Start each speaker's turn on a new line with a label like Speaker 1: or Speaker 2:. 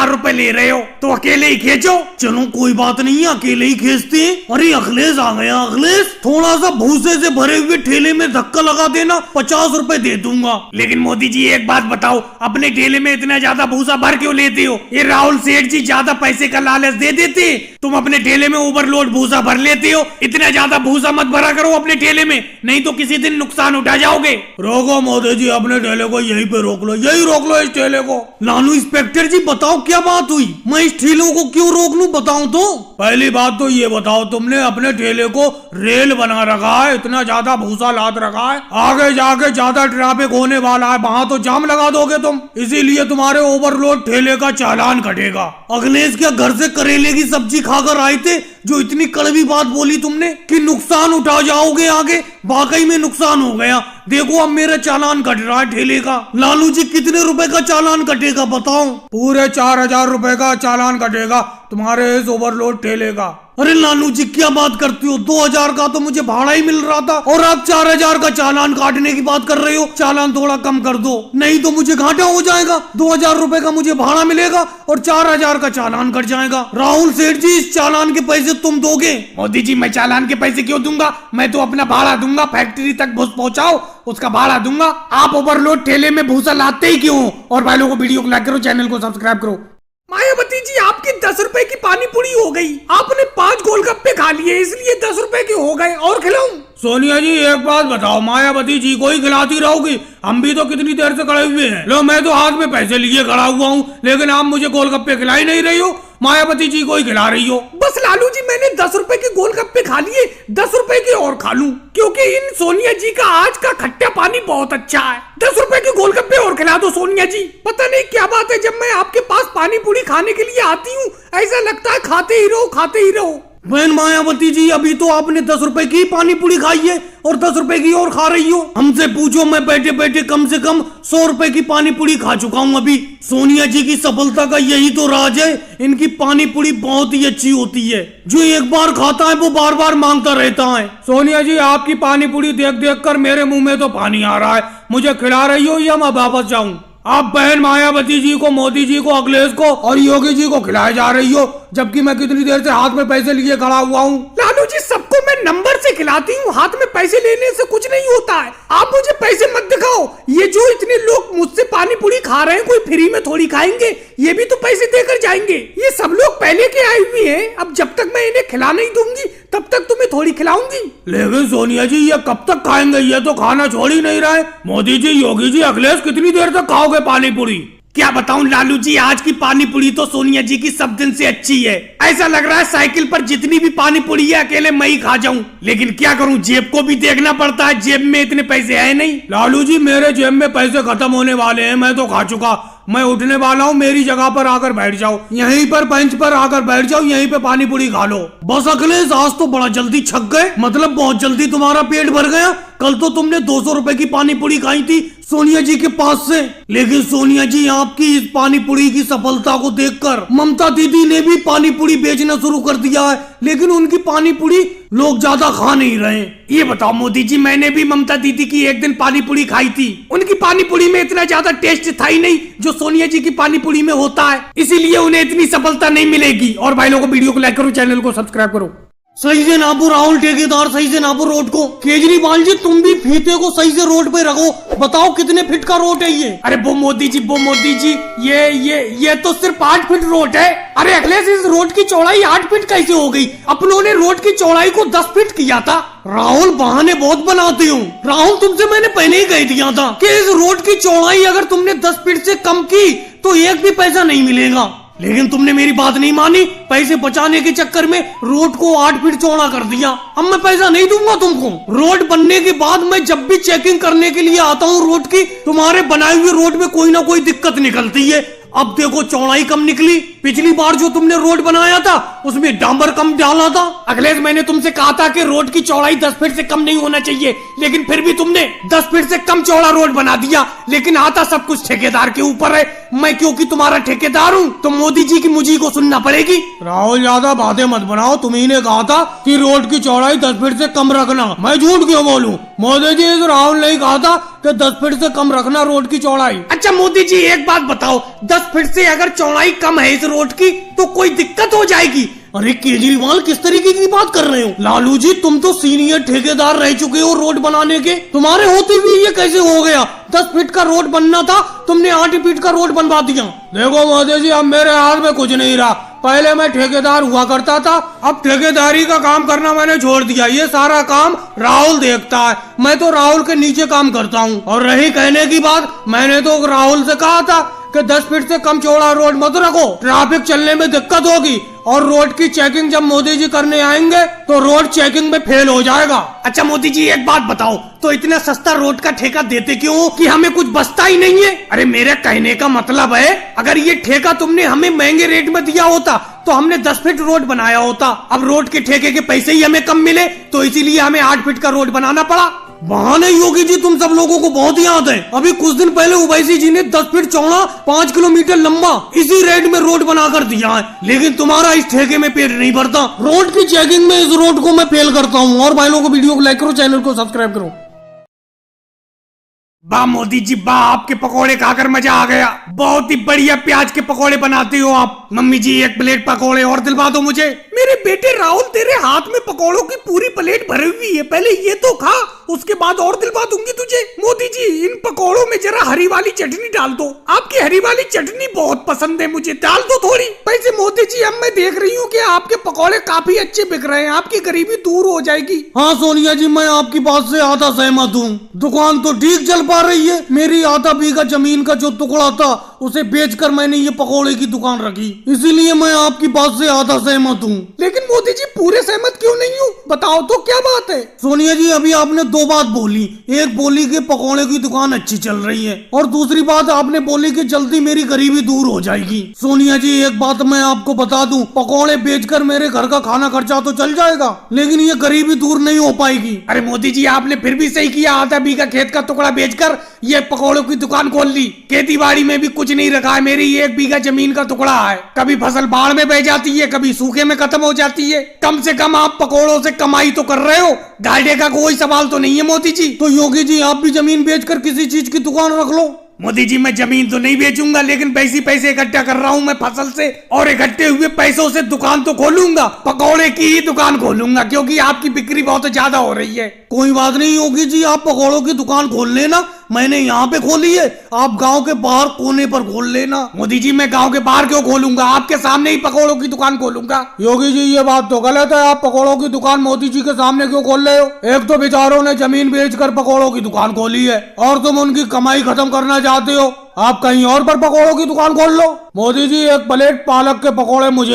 Speaker 1: रुपए ले रहे हो तो अकेले ही खींचो। चलो कोई बात नहीं, अकेले ही खींचते हैं। अरे अखिलेश आ गया। अखिलेश, थोड़ा सा भूसे से भरे हुए ठेले में धक्का लगा देना, 50 रुपए दे दूंगा। लेकिन मोदी जी एक बात बताओ, अपने ठेले में इतना ज्यादा भूसा भर क्यों लेते हो? ये राहुल सेठ जी ज्यादा पैसे का लालच दे देते, तुम अपने ठेले में ओवरलोड भूसा भर लेते हो। इतना ज्यादा भूसा मत भरा करो अपने ठेले में, नहीं तो किसी दिन नुकसान उठा जाओगे। रोको मोदी जी, अपने ठेले को यहीं पे रोक लो, यही रोक लो इस ठेले को। लालू इंस्पेक्टर जी बताओ क्या बात हुई, मैं इस ठेलों को क्यों रोक लूं, बताओ तो। पहली बात तो ये बताओ, तुमने अपने ठेले को रेल बना रखा है, इतना ज्यादा भूसा लाद रखा है, आगे जाके ज्यादा ट्रैफिक होने वाला है, वहाँ तो जाम लगा दोगे तुम, इसीलिए तुम्हारे ओवरलोड ठेले का चालान कटेगा। अखिलेश क्या घर से करेले की सब्जी खाकर आए थे जो इतनी कड़वी बात बोली तुमने कि नुकसान उठा जाओगे आगे? वाकई में नुकसान हो गया। देखो अब मेरा चालान कट रहा है ठेले का। लालू जी कितने रुपए का चालान कटेगा बताओ? पूरे 4000 रुपए का चालान कटेगा तुम्हारे इस ओवरलोड ठेले का। अरे लालू जी क्या बात करते हो, 2000 का तो मुझे भाड़ा ही मिल रहा था और आप 4000 का चालान काटने की बात कर रहे हो। चालान थोड़ा कम कर दो, नहीं तो मुझे घाटा हो जाएगा। 2000 रुपए का मुझे भाड़ा मिलेगा और 4000 का चालान कट जाएगा। राहुल सेठ जी, इस चालान के पैसे तुम दोगे? मोदी जी मैं चालान के पैसे क्यों दूंगा, मैं तो अपना भाड़ा दूंगा। फैक्ट्री तक भूस पहुंचाओ, उसका भाड़ा दूंगा। आप ओवरलोड ठेले में भूसा लाते ही क्यों? और भाई लोगों को वीडियो को लाइक करो, चैनल को सब्सक्राइब करो। मायावती जी, आपकी 10 रुपए की पानी पूरी हो गई, आपने 5 गोलगप्पे खा लिए, इसलिए 10 रुपए के हो गए। और खिलाऊं? सोनिया जी एक बात बताओ, मायावती जी को ही खिलाती रहोगी? हम भी तो कितनी देर से खड़े हुए हैं। लो मैं तो हाथ में पैसे लिए खड़ा हुआ हूँ, लेकिन आप मुझे गोलगप्पे खिला ही नहीं रही हो, मायावती जी को ही खिला रही हो। बस लालू जी, मैंने 10 रुपए के गोलगप्पे खा लिए, 10 रुपए के और खा लूं, क्योंकि इन सोनिया जी का आज का खट्टा पानी बहुत अच्छा है। 10 रुपए के गोलगप्पे और खिला दो सोनिया जी। पता नहीं क्या बात है, जब मैं आपके पास पानी पूरी खाने के लिए आती हूँ ऐसा लगता है खाते ही रहो खाते ही रहो। बहन मायावती जी, अभी तो आपने 10 रुपए की पानी पूरी खाई है और 10 रुपए की और खा रही हो। हमसे पूछो, मैं बैठे बैठे कम से कम 100 रुपए की पानी पूरी खा चुका हूँ अभी। सोनिया जी की सफलता का यही तो राज है, इनकी पानी पूरी बहुत ही अच्छी होती है। जो एक बार खाता है वो बार बार मांगता रहता है। सोनिया जी, आपकी पानी पूरी देख देख कर मेरे मुंह में तो पानी आ रहा है। मुझे खिला रही हो या मैं वापस जाऊँ? आप बहन मायावती जी को, मोदी जी को, अखिलेश को और योगी जी को खिलाए जा रही हो, जबकि मैं कितनी देर से हाथ में पैसे लिए खड़ा हुआ हूँ। लालू जी, सबको मैं नंबर से खिलाती हूँ, हाथ में पैसे लेने से कुछ नहीं होता है। आप मुझे पैसे मत दिखाओ। ये जो इतने लोग मुझसे पानी पूरी खा रहे हैं, कोई फ्री में थोड़ी खाएंगे, ये भी तो पैसे देकर जाएंगे। ये सब लोग पहले के आए हुए हैं, अब जब तक मैं इन्हें खिला नहीं दूंगी तब तक तुम्हें थोड़ी खिलाऊंगी। लेकिन सोनिया जी, ये कब तक खाएंगे? ये तो खाना छोड़ ही नहीं रहे। मोदी जी, योगी जी, अखिलेश, कितनी देर तक खाओगे पानी पूरी? क्या बताऊं लालू जी, आज की पानी पूरी तो सोनिया जी की सब दिन से अच्छी है। ऐसा लग रहा है साइकिल पर जितनी भी पानी पूरी है अकेले मैं ही खा जाऊं। लेकिन क्या करूं, जेब को भी देखना पड़ता है, जेब में इतने पैसे है नहीं। लालू जी, मेरे जेब में पैसे खत्म होने वाले हैं, मैं तो खा चुका। मैं उठने वाला हूँ, मेरी जगह पर आकर बैठ जाओ, यहीं पर बेंच पर आकर बैठ जाओ, यहीं पे पानी पूरी खा लो। बस अखिलेश, आज तो बड़ा जल्दी छक गए, मतलब बहुत जल्दी तुम्हारा पेट भर गया। कल तो तुमने 200 रुपए की पानी पूरी खाई थी सोनिया जी के पास से। लेकिन सोनिया जी, आपकी इस पानी पूरी की सफलता को देखकर ममता दीदी ने भी पानी पूरी बेचना शुरू कर दिया है, लेकिन उनकी पानी पूरी लोग ज्यादा खा नहीं रहे। ये बताओ मोदी जी, मैंने भी ममता दीदी की एक दिन पानी पूरी खाई थी, उनकी पानी पूरी में इतना ज्यादा टेस्ट था ही नहीं जो सोनिया जी की पानी पूरी में होता है, इसीलिए उन्हें इतनी सफलता नहीं मिलेगी। और भाई लोगों को वीडियो को लाइक करो, चैनल को सब्सक्राइब करो। सही से नापो राहुल ठेकेदार, सही से नापो रोड को। केजरीवाल जी, तुम भी फीते को सही से रोड पे रखो, बताओ कितने फीट का रोड है ये? अरे वो मोदी जी, ये तो सिर्फ 8 फीट रोड है। अरे अखिलेश, इस रोड की चौड़ाई 8 फीट कैसे हो गई? अपनों ने रोड की चौड़ाई को 10 फीट किया था। राहुल, बहाने बहुत बनाते हो। राहुल, तुमसे मैंने पहले ही कह दिया था कि इस रोड की चौड़ाई अगर तुमने 10 फीट से कम की तो एक भी पैसा नहीं मिलेगा, लेकिन तुमने मेरी बात नहीं मानी। पैसे बचाने के चक्कर में रोड को 8 फीट चौड़ा कर दिया। अब मैं पैसा नहीं दूंगा तुमको। रोड बनने के बाद मैं जब भी चेकिंग करने के लिए आता हूँ रोड की, तुम्हारे बनाए हुए रोड में कोई ना कोई दिक्कत निकलती है। अब देखो, चौड़ाई कम निकली। पिछली बार जो तुमने रोड बनाया था उसमें डांबर कम डाला था। अखिलेश, मैंने तुमसे कहा था कि रोड की चौड़ाई 10 फीट से कम नहीं होना चाहिए, लेकिन फिर भी तुमने 10 फीट से कम चौड़ा रोड बना दिया। लेकिन आता सब कुछ ठेकेदार के ऊपर है। मैं क्योंकि तुम्हारा ठेकेदार हूँ तो मोदी जी की मुझी को सुनना पड़ेगी। राहुल ज्यादा बातें मत बनाओ, तुम्ही ने कहा था कि रोड की चौड़ाई 10 फीट से कम रखना, मैं झूठ क्यों बोलूं? मोदी जी तो राहुल ने कहा था कि 10 फीट से कम रखना रोड की चौड़ाई। अच्छा मोदी जी एक बात बताओ, 10 फीट से अगर चौड़ाई कम है इस रोड की तो कोई दिक्कत हो जाएगी? अरे केजरीवाल किस तरीके की बात कर रहे हो? लालू जी तुम तो सीनियर ठेकेदार रह चुके हो रोड बनाने के, तुम्हारे होते हुए ये कैसे हो गया? 10 फीट का रोड बनना था, तुमने 8 फीट का रोड बनवा दिया। देखो मोदी जी अब मेरे हाथ में कुछ नहीं रहा, पहले मैं ठेकेदार हुआ करता था, अब ठेकेदारी का काम करना मैंने छोड़ दिया, ये सारा काम राहुल देखता है, मैं तो राहुल के नीचे काम करता हूँ। और रही कहने की बात, मैंने तो राहुल से कहा था कि 10 फीट से कम चौड़ा रोड मत रखो, ट्रैफिक चलने में दिक्कत होगी, और रोड की चेकिंग जब मोदी जी करने आएंगे तो रोड चेकिंग में फेल हो जाएगा। अच्छा मोदी जी एक बात बताओ, तो इतना सस्ता रोड का ठेका देते क्यों कि हमें कुछ बचता ही नहीं है? अरे मेरे कहने का मतलब है अगर ये ठेका तुमने हमें महंगे रेट में दिया होता तो हमने 10 फीट रोड बनाया होता, अब रोड के ठेके के पैसे ही हमें कम मिले तो इसीलिए हमें 8 फीट का रोड बनाना पड़ा। बहाने योगी जी तुम सब लोगों को बहुत याद है, अभी कुछ दिन पहले ओवैसी जी ने 10 फीट चौड़ा 5 किलोमीटर लंबा इसी रेट में रोड बनाकर दिया है, लेकिन तुम्हारा इस ठेके में पेट नहीं भरता। रोड की चेकिंग में इस रोड को मैं फेल करता हूँ। और भाई लोगों को वीडियो को लाइक करो, चैनल को सब्सक्राइब करो। वाह मोदी जी वाह, आपके पकोड़े खाकर मजा आ गया, बहुत ही बढ़िया प्याज के पकोड़े बनाते हो आप। मम्मी जी एक प्लेट पकोड़े और दिलवा दो मुझे। मेरे बेटे राहुल तेरे हाथ में पकोड़ों की पूरी प्लेट भरी हुई है, पहले ये तो खा, उसके बाद और दिलवा दूंगी तुझे। मोदी जी इन पकोड़ों में जरा हरी वाली चटनी डाल दो, आपकी हरी वाली चटनी बहुत पसंद है मुझे, डाल दो थोड़ी। वैसे मोदी जी अब मैं देख रही हूँ कि आपके पकोड़े काफी अच्छे बिक रहे हैं, आपकी गरीबी दूर हो जाएगी। हाँ सोनिया जी मैं आपकी बात से आधा सहमत हूँ, दुकान तो ठीक चल पा रही है, मेरी आधा बीघा जमीन का जो टुकड़ा था उसे बेचकर मैंने ये पकोड़े की दुकान रखी, इसीलिए मैं आपकी बात से आधा सहमत हूँ। लेकिन मोदी जी पूरे सहमत क्यों नहीं हूँ, बताओ तो क्या बात है? सोनिया जी अभी आपने 2 बात बोली, एक बोली कि पकोड़े की दुकान अच्छी चल रही है और दूसरी बात आपने बोली कि जल्दी मेरी गरीबी दूर हो जाएगी। सोनिया जी एक बात मैं आपको बता दूं, पकोड़े बेचकर मेरे घर का खाना खर्चा तो चल जाएगा, लेकिन ये गरीबी दूर नहीं हो पाएगी। अरे मोदी जी आपने फिर भी सही किया, आधा बीघा खेत का टुकड़ा बेचकर ये पकोड़ों की दुकान खोल ली। खेती बाड़ी में भी कुछ नहीं रखा है, मेरी 1 बीघा जमीन का टुकड़ा है, कभी फसल बाढ़ में बह जाती है, कभी सूखे में खत्म हो जाती है, कम से कम आप पकोड़ों से कमाई तो कर रहे हो, घाटे का कोई सवाल तो नहीं है मोदी जी। तो योगी जी आप भी जमीन बेचकर किसी चीज की दुकान रख लो। मोदी जी मैं जमीन तो नहीं बेचूंगा, लेकिन पैसे इकट्ठा कर रहा हूँ मैं फसल से, और इकट्ठे हुए पैसों से दुकान तो खोलूंगा, पकौड़े की ही दुकान खोलूंगा, क्योंकि आपकी बिक्री बहुत ज्यादा हो रही है। कोई बात नहीं योगी जी, आप पकौड़ों की दुकान खोल लेना, मैंने यहाँ पे खोली है, आप गांव के बाहर कोने पर खोल लेना। मोदी जी मैं गांव के बाहर क्यों खोलूंगा, आपके सामने ही पकौड़ों की दुकान खोलूंगा। योगी जी ये बात तो गलत है, आप पकौड़ों की दुकान मोदी जी के सामने क्यों खोल रहे हो? एक तो बेचारों ने जमीन बेचकर पकौड़ों की दुकान खोली है और तुम उनकी कमाई खत्म करना चाहते हो, आप कहीं और पर पकौड़ों की दुकान खोल लो। मोदी जी एक प्लेट पालक के पकौड़े मुझे